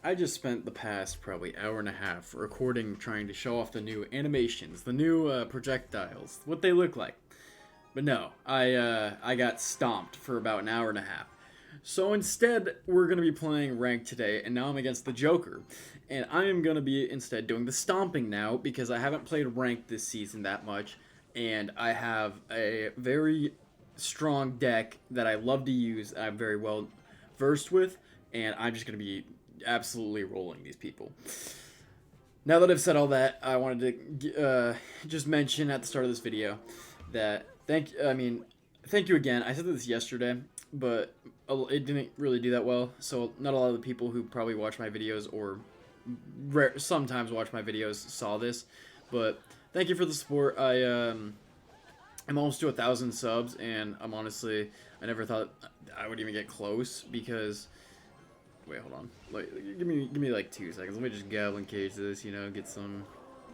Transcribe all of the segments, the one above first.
I just spent the past probably hour and a half recording trying to show off the new animations, the new projectiles, what they look like. But no, I got stomped for about an hour and a half. So instead, we're gonna be playing ranked today, and now I'm against the Joker, and I am gonna be instead doing the stomping now because I haven't played ranked this season that much, and I have a very strong deck that I love to use. I'm very well versed with, and I'm just gonna be absolutely rolling these people. Now that I've said all that, I wanted to just mention at the start of this video that thank you again. I said this yesterday, but it didn't really do that well. So not a lot of the people who probably watch my videos or sometimes watch my videos saw this. But thank you for the support. I'm almost to 1,000 subs, and I never thought I would even get close because. Wait, hold on. Like, give me like 2 seconds. Let me just goblin cage this, get some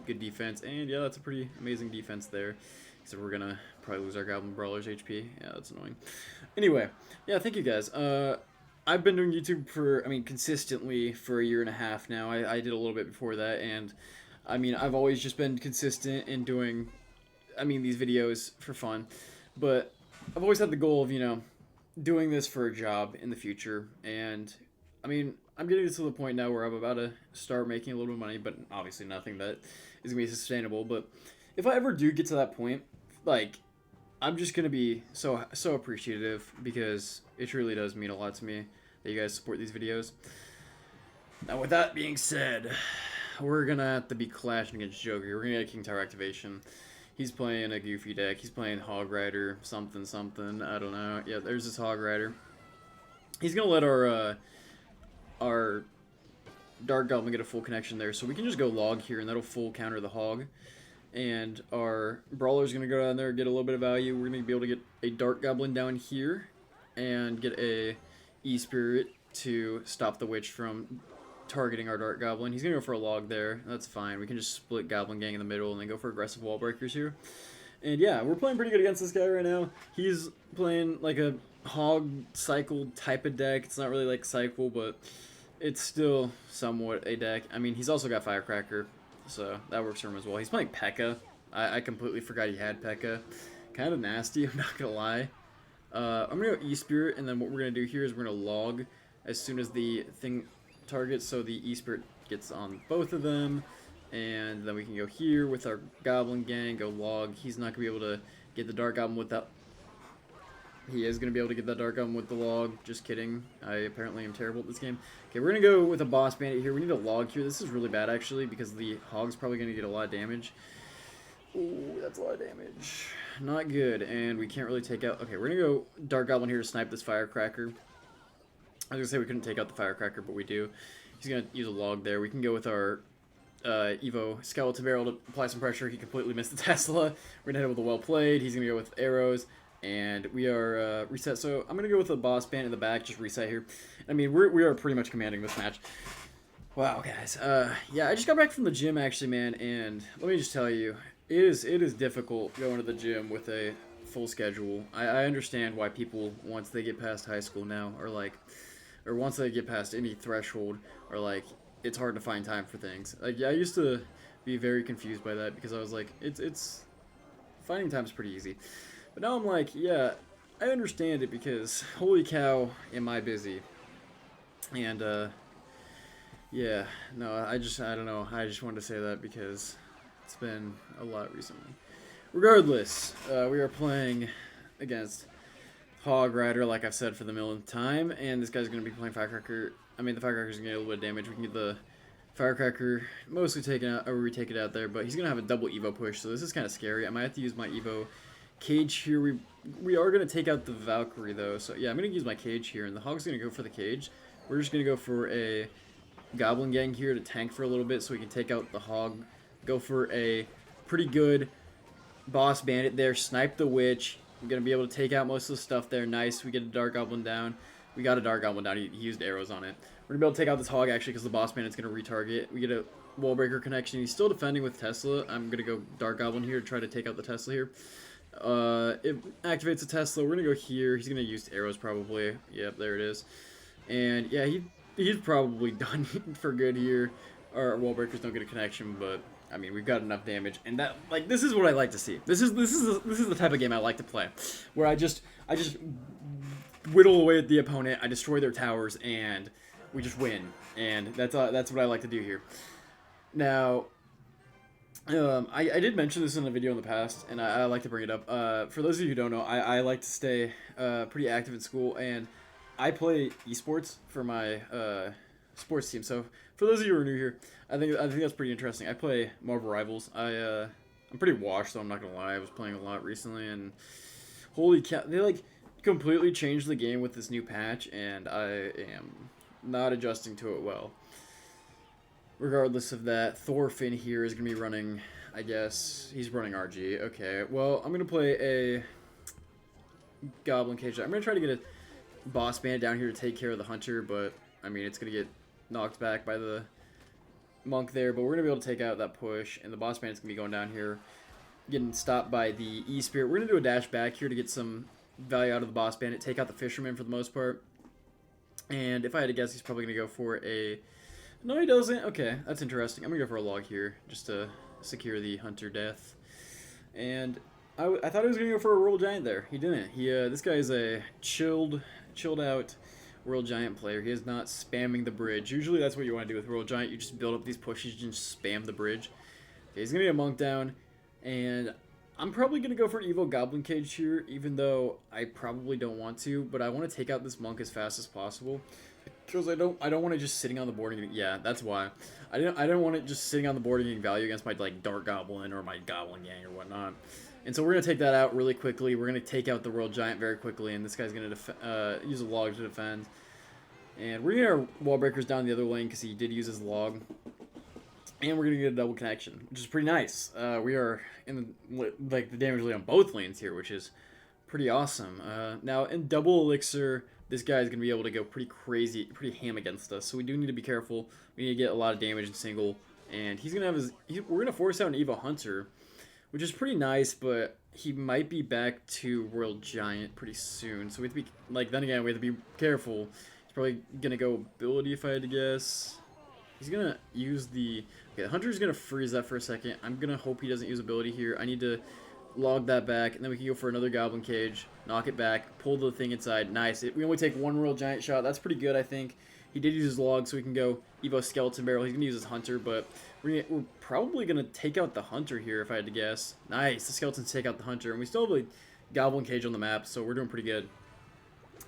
good defense. And yeah, that's a pretty amazing defense there. So we're gonna probably lose our goblin brawler's HP. Yeah, that's annoying. Anyway, yeah, thank you guys. I've been doing YouTube consistently for a year and a half now. I did a little bit before that, and I've always just been consistent in doing, these videos for fun. But I've always had the goal of, doing this for a job in the future, and I'm getting to the point now where I'm about to start making a little bit of money, but obviously nothing that is going to be sustainable. But if I ever do get to that point, I'm just going to be so appreciative because it truly does mean a lot to me that you guys support these videos. Now, with that being said, we're going to have to be clashing against Joker. We're going to get a King Tower activation. He's playing a goofy deck. He's playing Hog Rider, something. I don't know. Yeah, there's this Hog Rider. He's going to let our Dark Goblin get a full connection there, so we can just go log here, and that'll full counter the Hog. And our Brawler's going to go down there, get a little bit of value. We're going to be able to get a Dark Goblin down here, and get a E-Spirit to stop the Witch from targeting our Dark Goblin. He's going to go for a log there. That's fine. We can just split Goblin Gang in the middle, and then go for aggressive wall breakers here. And yeah, we're playing pretty good against this guy right now. He's playing like a Hog cycle type of deck. It's not really like cycle, but it's still somewhat a deck. He's also got Firecracker, so that works for him as well. He's playing Pekka. I completely forgot he had Pekka. Kind of nasty, I'm not going to lie. I'm going to go E-Spirit, and then what we're going to do here is we're going to log as soon as the thing targets, so the E-Spirit gets on both of them. And then we can go here with our Goblin Gang, go log. He's not going to be able to get the Dark Goblin with that. He is going to be able to get that Dark Goblin with the log. Just kidding. I apparently am terrible at this game. Okay, we're going to go with a Boss Bandit here. We need a log here. This is really bad, actually, because the Hog's probably going to get a lot of damage. Ooh, that's a lot of damage. Not good. And we can't really take out... Okay, we're going to go Dark Goblin here to snipe this Firecracker. I was going to say we couldn't take out the Firecracker, but we do. He's going to use a log there. We can go with our Evo Skeleton Barrel to apply some pressure. He completely missed the Tesla. We're going to hit it with a well played. He's going to go with arrows. And we are reset, so I'm going to go with a Boss Band in the back, just reset here. We are pretty much commanding this match. Wow, guys. Yeah, I just got back from the gym, actually, man, and let me just tell you, it is difficult going to the gym with a full schedule. I understand why people, once they get past high school now, or once they get past any threshold, it's hard to find time for things. Yeah, I used to be very confused by that, because I was like, it's finding time's pretty easy. But now I'm like, yeah, I understand it because holy cow, am I busy. And, yeah, no, I don't know. I just wanted to say that because it's been a lot recently. Regardless, we are playing against Hog Rider, like I've said for the millionth time. And this guy's going to be playing Firecracker. The Firecracker's going to get a little bit of damage. We can get the Firecracker mostly taken out, or we take it out there. But he's going to have a double Evo push, so this is kind of scary. I might have to use my Evo cage here. We are going to take out the Valkyrie though, so yeah, I'm going to use my cage here, and the Hog's going to go for the cage. We're just going to go for a Goblin Gang here to tank for a little bit so we can take out the Hog, go for a pretty good Boss Bandit there, snipe the Witch. I'm going to be able to take out most of the stuff there. Nice, we get a Dark Goblin down. We got a Dark Goblin down, he used arrows on it. We're going to be able to take out this Hog actually because the Boss Bandit's going to retarget. We get a Wall Breaker connection. He's still defending with Tesla. I'm going to go Dark Goblin here to try to take out the Tesla here. It activates a Tesla. We're going to go here. He's going to use arrows probably. Yep, there it is. And yeah, he he's probably done for good here. Our wall breakers don't get a connection, but I mean we've got enough damage, and that like this is what I like to see. This is the type of game I like to play, where I just whittle away at the opponent, I destroy their towers, and we just win. And that's what I like to do here. Now, I did mention this in a video in the past, and I like to bring it up. For those of you who don't know, I like to stay pretty active in school, and I play esports for my sports team. So for those of you who are new here, I think that's pretty interesting. I play Marvel Rivals. I'm pretty washed, so I'm not gonna lie. I was playing a lot recently, and holy cow, they like completely changed the game with this new patch, and I am not adjusting to it well. Regardless of that, Thorfinn here is going to be running, I guess, he's running RG. Okay, well, I'm going to play a Goblin Cage. I'm going to try to get a boss bandit down here to take care of the Hunter, but, I mean, it's going to get knocked back by the Monk there, but we're going to be able to take out that push, and the boss bandit's going to be going down here, getting stopped by the E-Spirit. We're going to do a dash back here to get some value out of the boss bandit, take out the Fisherman for the most part, and if I had to guess, he's probably going to go for a... No, he doesn't. Okay, that's interesting. I'm going to go for a log here, just to secure the Hunter death. And I thought he was going to go for a Royal Giant there. He didn't. This guy is a chilled out Royal Giant player. He is not spamming the bridge. Usually that's what you want to do with Royal Giant. You just build up these pushes and just spam the bridge. Okay, he's going to get a Monk down. And I'm probably going to go for an Evo Goblin Cage here, even though I probably don't want to. But I want to take out this Monk as fast as possible. Because I don't want it just sitting on the board and getting, yeah, that's why. I don't want it just sitting on the board and getting value against my like Dark Goblin or my Goblin Gang or whatnot. And so we're gonna take that out really quickly. We're gonna take out the Royal Giant very quickly, and this guy's gonna use a log to defend. And we're gonna get our wall breakers down the other lane because he did use his log. And we're gonna get a double connection, which is pretty nice. We are in the damage lead on both lanes here, which is pretty awesome. Now in double elixir, this guy is going to be able to go pretty crazy, pretty ham against us. So we do need to be careful. We need to get a lot of damage in single. And he's going to have his... we're going to force out an Evo Hunter, which is pretty nice, but he might be back to Royal Giant pretty soon. So we have to be... like, then again, we have to be careful. He's probably going to go ability, if I had to guess. He's going to use the... okay, the Hunter's going to freeze that for a second. I'm going to hope he doesn't use ability here. I need to log that back, and then we can go for another Goblin Cage, knock it back, pull the thing inside. Nice. We only take one Royal Giant shot. That's pretty good, I think. He did use his log, so we can go Evo Skeleton Barrel. He's going to use his Hunter, but we're probably going to take out the Hunter here, if I had to guess. Nice. The Skeletons take out the Hunter, and we still have a Goblin Cage on the map, so we're doing pretty good.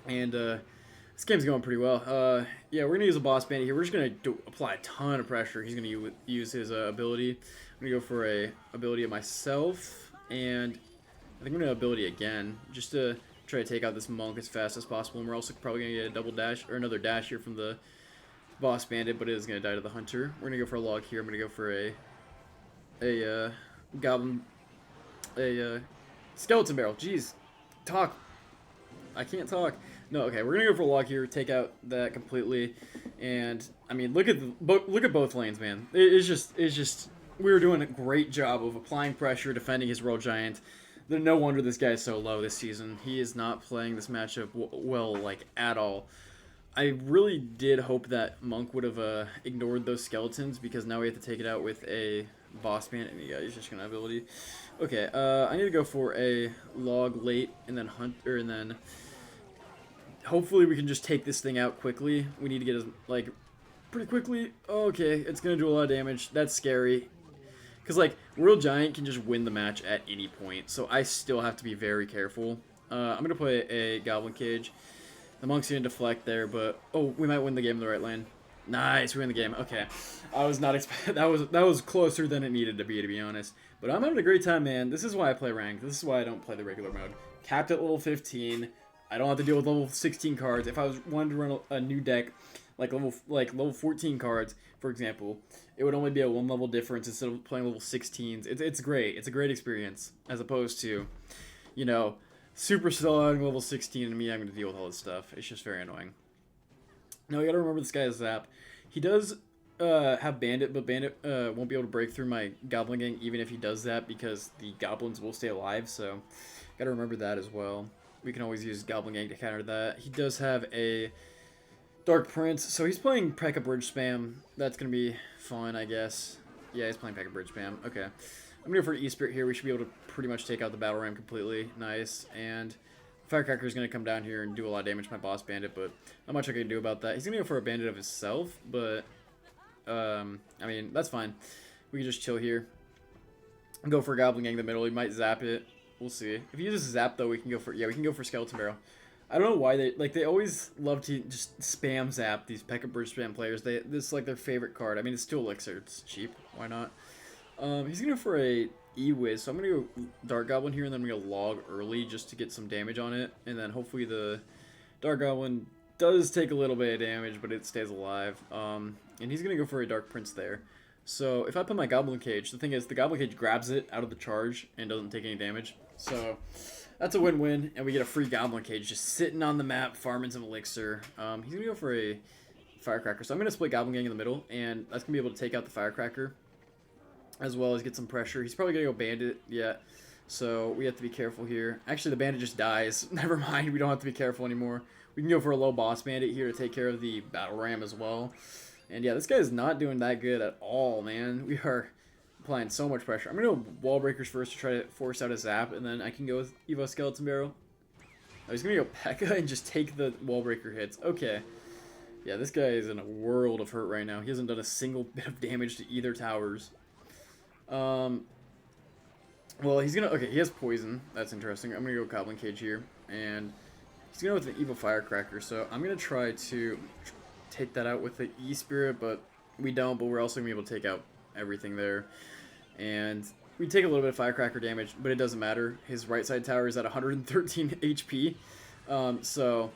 And this game's going pretty well. Yeah, we're going to use a Boss Bandit here. We're just going to apply a ton of pressure. He's going to use his ability. I'm going to go for a ability of myself. And I think I'm going to ability again, just to try to take out this Monk as fast as possible. And we're also probably going to get a double dash, or another dash here from the Boss Bandit, but it is going to die to the Hunter. We're going to go for a log here. I'm going to go for a Skeleton Barrel. Jeez, talk. I can't talk. No, okay, we're going to go for a log here, take out that completely. And, I mean, look at both lanes, man. It's just... we were doing a great job of applying pressure, defending his Royal Giant. No wonder this guy is so low this season. He is not playing this matchup well, like, at all. I really did hope that Monk would have ignored those skeletons, because now we have to take it out with a Boss Bandit. And yeah, he's just gonna have ability. Okay, I need to go for a log late, and then Hunter, and then hopefully we can just take this thing out quickly. We need to get his, like, pretty quickly. Okay, it's gonna do a lot of damage. That's scary. Because, like, Royal Giant can just win the match at any point, so I still have to be very careful. I'm going to play a Goblin Cage. The Monk's going to deflect there, but... oh, we might win the game in the right lane. Nice, we win the game. Okay. I was not expecting... that was closer than it needed to be honest. But I'm having a great time, man. This is why I play ranked. This is why I don't play the regular mode. Capped at level 15. I don't have to deal with level 16 cards. If I wanted to run a new deck... like level 14 cards, for example, it would only be a 1 level difference instead of playing level 16s. It's great. It's a great experience, as opposed to, you know, super starting level 16 and me having to deal with all this stuff. It's just very annoying. Now, you gotta remember this guy is Zap. He does have Bandit, but Bandit won't be able to break through my Goblin Gang even if he does that, because the Goblins will stay alive, so gotta remember that as well. We can always use Goblin Gang to counter that. He does have a Dark Prince. So he's playing Pekka Bridge Spam. That's going to be fun, I guess. Yeah, he's playing Pekka Bridge Spam. Okay. I'm going to go for E-Spirit here. We should be able to pretty much take out the Battle Ram completely. Nice. And Firecracker is going to come down here and do a lot of damage to my Boss Bandit, but not much I can do about that. He's going to go for a Bandit of himself, but, I mean, that's fine. We can just chill here. Go for a Goblin Gang in the middle. He might zap it. We'll see. If he uses Zap, though, we can go for... Yeah, we can go for Skeleton Barrel. I don't know why they... Like, they always love to just spam Zap, these Pekka Bridge Spam players. This is, like, their favorite card. I mean, it's still Elixir. It's cheap. Why not? He's going to go for a E-Wiz. So I'm going to go Dark Goblin here, and then I'm going to log early just to get some damage on it. And then hopefully the Dark Goblin does take a little bit of damage, but it stays alive. And he's going to go for a Dark Prince there. So if I put my Goblin Cage, the thing is the Goblin Cage grabs it out of the charge and doesn't take any damage. So that's a win-win, and we get a free Goblin Cage just sitting on the map farming some Elixir. He's going to go for a Firecracker. So I'm going to split Goblin Gang in the middle, and that's going to be able to take out the Firecracker as well as get some pressure. He's probably going to go Bandit, yeah. So we have to be careful here. Actually, the Bandit just dies. Never mind, we don't have to be careful anymore. We can go for a low Boss Bandit here to take care of the Battle Ram as well. And yeah, this guy is not doing that good at all, man. We are applying so much pressure. I'm going to go Wall Breakers first to try to force out a Zap, and then I can go with Evo Skeleton Barrel. Oh, he's going to go Pekka and just take the Wall Breaker hits. Okay. Yeah, this guy is in a world of hurt right now. He hasn't done a single bit of damage to either towers. Well, he's going to... Okay, he has Poison. That's interesting. I'm going to go Goblin Cage here. And he's going to go with the Evo Firecracker. So I'm going to try to... take that out with the E-Spirit, but we don't, but we're also going to be able to take out everything there. And we take a little bit of Firecracker damage, but it doesn't matter. His right side tower is at 113 HP. So,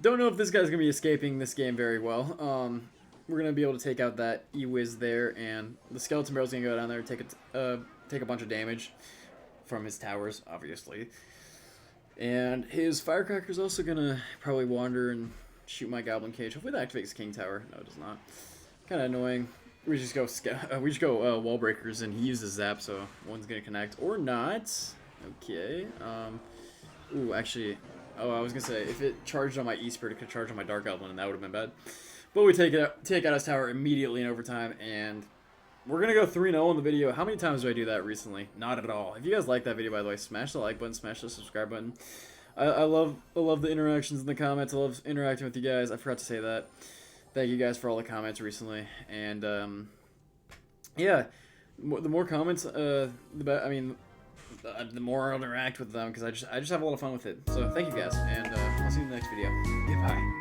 don't know if this guy's going to be escaping this game very well. We're going to be able to take out that E-Wiz there, and the Skeleton Barrel's going to go down there and take a bunch of damage from his towers, obviously. And his Firecracker's also going to probably wander and shoot my Goblin Cage. Hopefully that activates King Tower. No, it does not. Kind of annoying. We just go Wall Breakers, and he uses Zap, so one's gonna connect or not. Okay. Ooh, actually, oh, I was gonna say if it charged on my E-Spirit, it could charge on my Dark Goblin, and that would have been bad. But we take out his tower immediately in overtime, and we're gonna go 3-0 in the video. How many times do I do that recently? Not at all. If you guys like that video, by the way, smash the like button, smash the subscribe button. I love the interactions in the comments. I love interacting with you guys. I forgot to say that. Thank you guys for all the comments recently. And yeah, the more comments, the better. I mean, the more I'll interact with them because I just have a lot of fun with it. So thank you guys, and I'll see you in the next video. Goodbye.